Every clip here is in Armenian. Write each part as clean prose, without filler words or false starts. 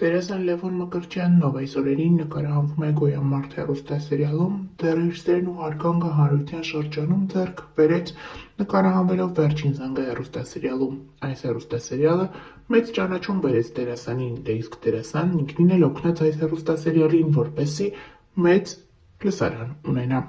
Դերասան Լևոն Մկրտչյանն, ով այս օրերին նկարահանվում է «Գոյամարտ» հեռուստասերիալում, դեռ իր սերն ու հարգանքը հանրության շրջանում ձեռք բերեց նկարահանվելով «Վերջին զանգը» հեռուստասերիալում։ Այս հեռուստասերիալը մեծ ճանաչում բերեց դերասանին, դե իսկ դերասանն ինքնին էլ օգնեց այս հեռուստասերիալին, որպեսզի մեծ լսարան ունենա։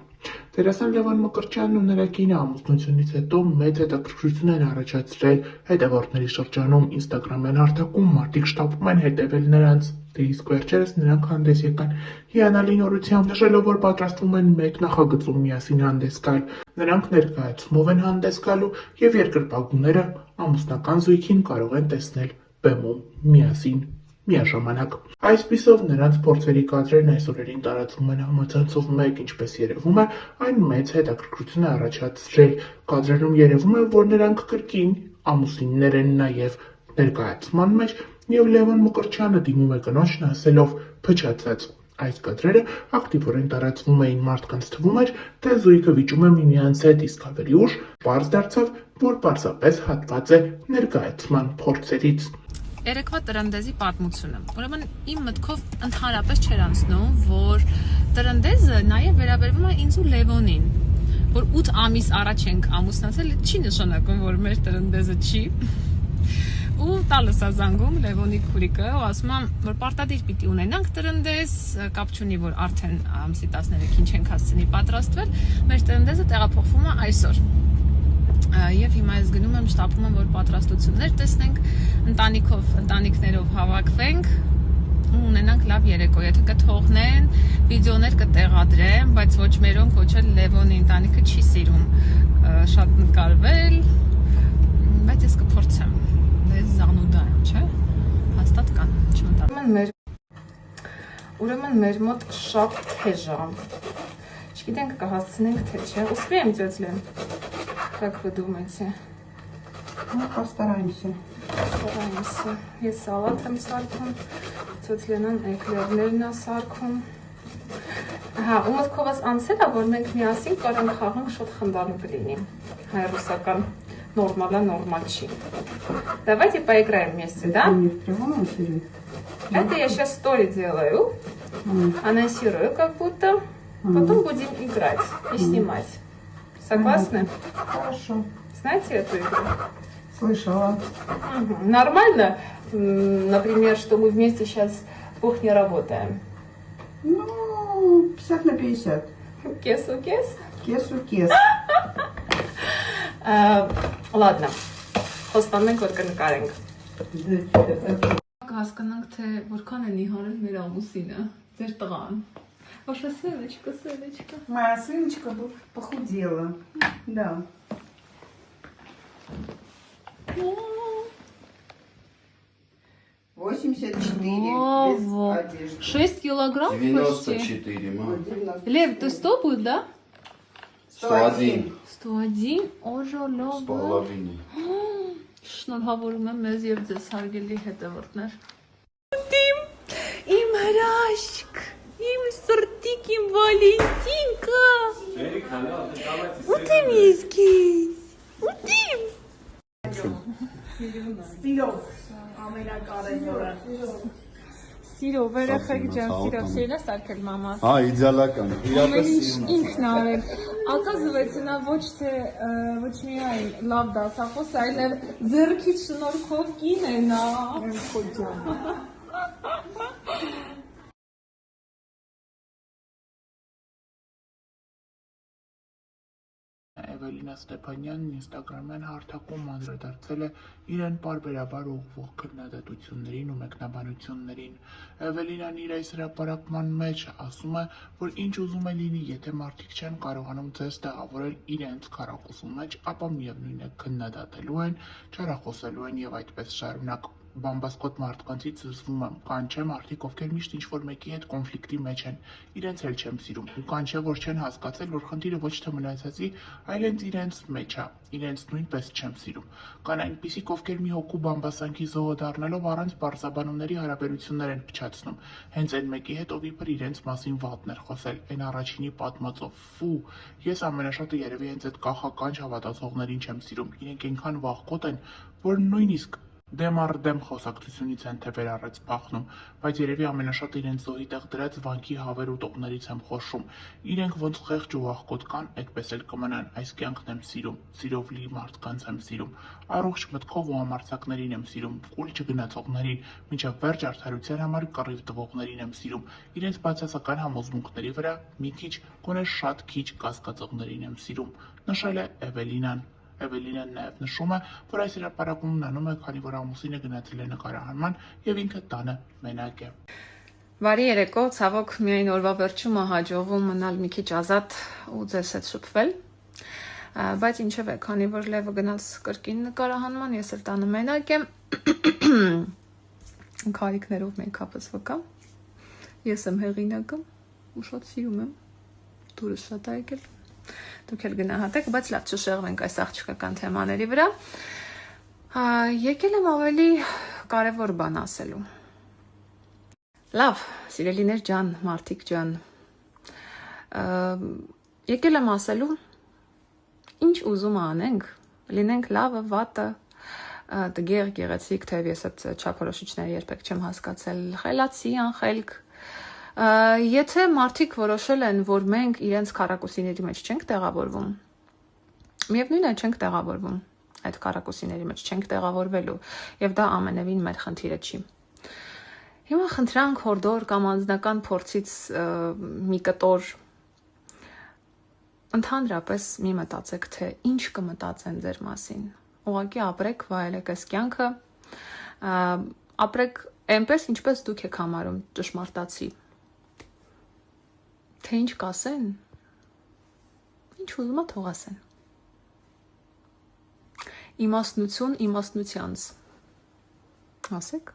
Դերասան Լևոն Մկրտչյանն ու նրա կինը ամուսնությունից հետո մեծ հետաքրքրություն են առաջացրել հետևորդների շրջանում, ինստագրամյան հարթակում մարդիկ շտապում են հետևել նրանց, դե իսկ վերջերս նրանք հանդես եկան հիանալի նորությամբ, նշելով, որ պատրաստվում են մեկ նախագծում միասին հանդես գալ։ Նրանք ներկայացումով են հանդես գալու և երկրպագուները ամուսնական զույգին կարող են տեսնել բեմում միասին միաժամանակ։ Այսպիսով նրանց փորձերի կադրերն այս օրերին տարածվում են համացանցով մեկ, ինչպես երևում է, այն մեծ հետաքրքրություն է առաջացրել։ Կադրերում երևում է, որ նրանք կրկին ամուսիններ են նաև ներկայացման մեջ, և Լևոն Մկրտչյանը դիմում է կնոջն ասելով «փչացած»։ Այս կադրերը ակտիվորեն տարածվում էին, մարդկանց թվում էր, թե զույգը վիճում է միմյանց հետ, իսկ ավելի ուշ պարզ դարձավ, որ պարզապես հատված է ներկայացման փորձերից։ Երեկվա տրնդեզի պատմությունը։ Ուրեմն իմ մտքով ընդհանրապես չէր անցնում, որ տրնդեզը նաև վերաբերվում է ինձ ու Լևոնին, որ 8 ամիս առաջ ենք ամուսնացել, չի նշանակում, որ մեր տրնդեզը չի։ Ու տալս է զանգում Լևոնի քուրիկը, ու ասում եմ, որ պարտադիր պիտի ունենանք տրնդեզ, կապ չունի, որ արդեն ամսի 13-ին չենք հասցնի պատրաստվել, մեր տրնդեզը տեղափոխվում է այսօր։ Եվ հիմա ես գնում եմ, շտապում եմ, որ պատրաստություններ տեսնենք, ընտանիքներով հավաքվենք ու ունենանք լավ երեկո, եթե կթողնեն, վիդեոներ կտեղադրեմ, բայց ոչ մերոնք, ոչ էլ Լևոնի ընտանիքը չի սիրում շատ նկարվել, բայց ես կփորձեմ, ես զանուդա եմ, չէ, հաստատ կան, ուրեմն մեր մոտ շատ թեժ է, չգիտենք կհասցնենք թե չէ, успеем, тетя Лен? Как вы думаете? Ну, постараемся. Постараемся. Ես սալատ եմ սարքում, ծոց Լենան էկլերներն է սարքում։ Ահա, ու մտքովս անցել է, որ մենք միասին կարանք խաղանք շոտ խնդալու կլինի, հայ-ռուսական, нормально չի։ Давайте поиграем вместе, да? Не в прямом эфире. Это я сейчас стори делаю, анонсирую как будто, потом будем играть и снимать. Согласны? Хорошо. Знаете эту игру? Слышала. Нормально, например, что мы вместе сейчас в кухне работаем? Ну, 50 на 50. Кес-у-кес? Кес-у-кес. Ладно, խոստանենք, որ կնկարենք։ Հասկանանք, թե որքան են իհարել մեր ամուսինը, ձեր տղան։ Ваша сыночка. Моя сыночка похудела. Да. Во. 84 без одежды. 6 килограмм 94, мам. почти. Лев, ты 100 будет, да? 101. 101? Օժոլով։ С половиной. Շնորհավորում եմ մեզ եւ ձեզ հարգելի հետևորդներ։ Իմ հրաշք, իմ սրտիկ, իմ Վալենտինկա։ Ուտիմ ես քեզ։ Ուտիմ։ Սիրով, ամենակարևորը։ Սիրով, երեխեք ջան, սիրով, սիրել ես արկել մամա։ Հա, իդեալական։ Ամեն ինչ ինքն արել։ Оказывается, նա ոչ թե ոչ միայն լավ դասախոս, այլև ձեռքից շնորհքով կին է նա։ Էվելինա Ստեփանյանն ինստագրամյան հարթակում անդրադարձել է իրեն պարբերաբար ուղղվող քննադատություններին ու մեկնաբանություններին։ Էվելինան իր այս հրապարակման մեջ ասում է, որ ինչ ուզում է լինի, եթե մարդիկ չեն կարողանում ձեզ տեղավորել իրենց քառակուսու մեջ, ապա միևնույն է քննադատելու են, չարախոսելու են եւ այդպես շարունակ։ Բամբասկոտ մարդկանցից զսվում եմ, կան չէ մարդիկ, ովքեր միշտ ինչ-որ մեկի հետ կոնֆլիկտի մեջ են, իրենց էլ չեմ սիրում, ու կան չէ, որ չեն հասկացել, որ խնդիրը ոչ թե մնացածի, այլ հենց իրենց մեջ է, իրենց նույնպես չեմ սիրում։ Կան այնպիսիք, ովքեր մի հոգու բամբասանքի զոհը դառնալով առանց պարզաբանումների հարաբերություններ են փչացնում, հենց այն մեկի հետ, ով իբր իրենց մասին վատն էր խոսել, այն առաջինի պատմածով, ֆու, ես ամենաշատը երևի հենց այդ կախականջ հավատացողներին չեմ սիրում, իրենք այնքան վախկոտ են, որ նույնիսկ Դեմ առ դեմ խոսակցությունից են թե վերառեց փախնում, բայց երևի ամենաշատ իրենց զոհի տեղ դրած վանքի հավեր ուտողներից եմ խոսում։ Իրենք ոնց խեղճ ու աղքոտ կան, այդպես էլ կմնան, այս կյանքն եմ սիրում, սիրով լի մարդկանց եմ սիրում, առողջ մտքով ու համարձակներին եմ սիրում, կուլ չգնացողներին, մինչև վերջ արդարության համար կռիվ տվողներին եմ սիրում, իրենց բացասական համոզմունքների վրա մի քիչ, գոնե շատ քիչ կասկածողներին եմ սիրում, նշել է Էվելինան։ Էվելինան նաև նշում է, որ այս հրապարակումն անում է, քանի որ ամուսինը գնացել է նկարահանման եւ ինքը տանը մենակ է։ Բարի երեկո, ցավոք միայն օրվա վերջում է հաջողվում մնալ մի քիչ ազատ ու ձեզ հետ շփվել։ Բայց ինչևէ, քանի որ Լևը գնաց կրկին նկարահանման, ես էլ տանը մենակ եմ։ Քարիկներով մեյքափս վկա։ Ես եմ հեղինակը ու շատ սիրում եմ։ Դուրս շատ է եկել։ Դուք էլ գնահատեք, բայց լավ չշեղվենք այս աղջկական թեմաների վրա։ Եկել եմ ավելի կարևոր բան ասելու։ Լավ, սիրելիներ ջան, մարդիկ ջան։ Եկել եմ ասելու, ինչ ուզում անենք, լինենք լավը, վատը, տգեղ, գեղեցիկ, թեև ես այդ չափորոշիչները երբեք չեմ հասկացել, խելացի, անխելք։ Եթե մարդիկ որոշել են, որ մենք իրենց քառակուսիների մեջ չենք տեղավորվում, միևնույն է չենք տեղավորվում, այդ քառակուսիների մեջ չենք տեղավորվելու, եւ դա ամենևին մեր խնդիրը չի։ Հիմա խնդրանք հորդոր կամ անձնական փորձից մի կտոր ընդհանրապես մի մտածեք, թե ինչ կմտածեն ձեր մասին։ Ուղղակի ապրեք, վայելեք այս կյանքը, ապրեք այնպես, ինչպես դուք եք համարում ճշմարտացի։ Թե ինչ կասեն, ինչ ուզում է թող ասեն։ Իմաստնություն իմաստնությանց։ Ասեք։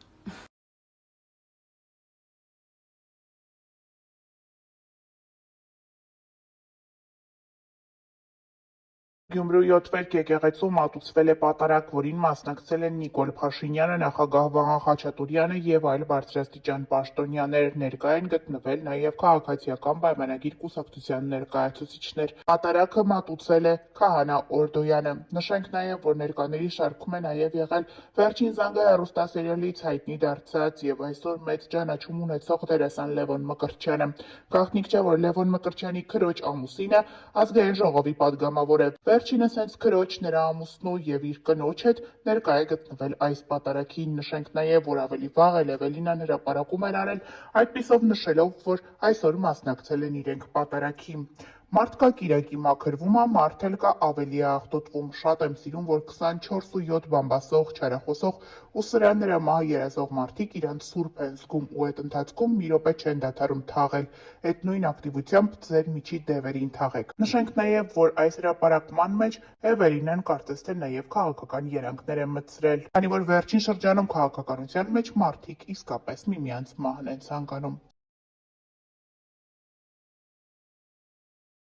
Գյումրու 7 վերք եկեղեցու մատուցվել է պատարագ, որին մասնակցել են Նիկոլ Փաշինյանը, նախագահ Վաղան Խաչատուրյանը եւ այլ բարձրաստիճան պաշտոնյաներ։ Ներկա են գտնվել նաեւ քաղաքացիական պայմանագիր կուսակցության ներկայացուցիչներ։ Պատարագը մատուցել է Քահանա Օրդոյանը։ Նշենք նաեւ, որ ներկաների շարքում է նաեւ եղել Վերջին զանգը հեռուստասերիալից հայտնի դարձած եւ այսօր մեծ ճանաչում ունեցող դերասան Լևոն Մկրտչյանը։ Գաղտնիք չէ, որ Լևոն Մկրտչյանի քրոջ ամուսինը ազգային ժողովի падգամավոր է։ Վերջինս հենց քրոջ, նրա ամուսնու եւ իր կնոջ հետ ներկա է գտնվել այս պատարագին։ Նշենք նաեւ, որ ավելի վաղ Էվելինան հրապարակում էր արել, այդպիսով նշելով, որ այսօր մասնակցել են իրենք պատարագին։ Մարդ կա կիրակի մաքրվում է, մարդ էլ կա ավելի է աղտոտվում։ Շատ եմ սիրում, որ 24 ու 7 բամբասող, չարախոսող ու սրան նրա մահը երազող մարդիկ իրանց սուրբ են զգում ու այդ ընթացքում մի րոպե չեն դադարում թաղել։ Այդ նույն ակտիվությամբ ձեր միջի դևերին թաղեք։ Նշենք նաև, որ այս հրապարակման մեջ Էվելինան կարծես թե նաև քաղաքական երանգներ է մտցրել, քանի որ վերջին շրջանում քաղաքականության մեջ մարդիկ իսկապես միմյանց մահն են ցանկանում։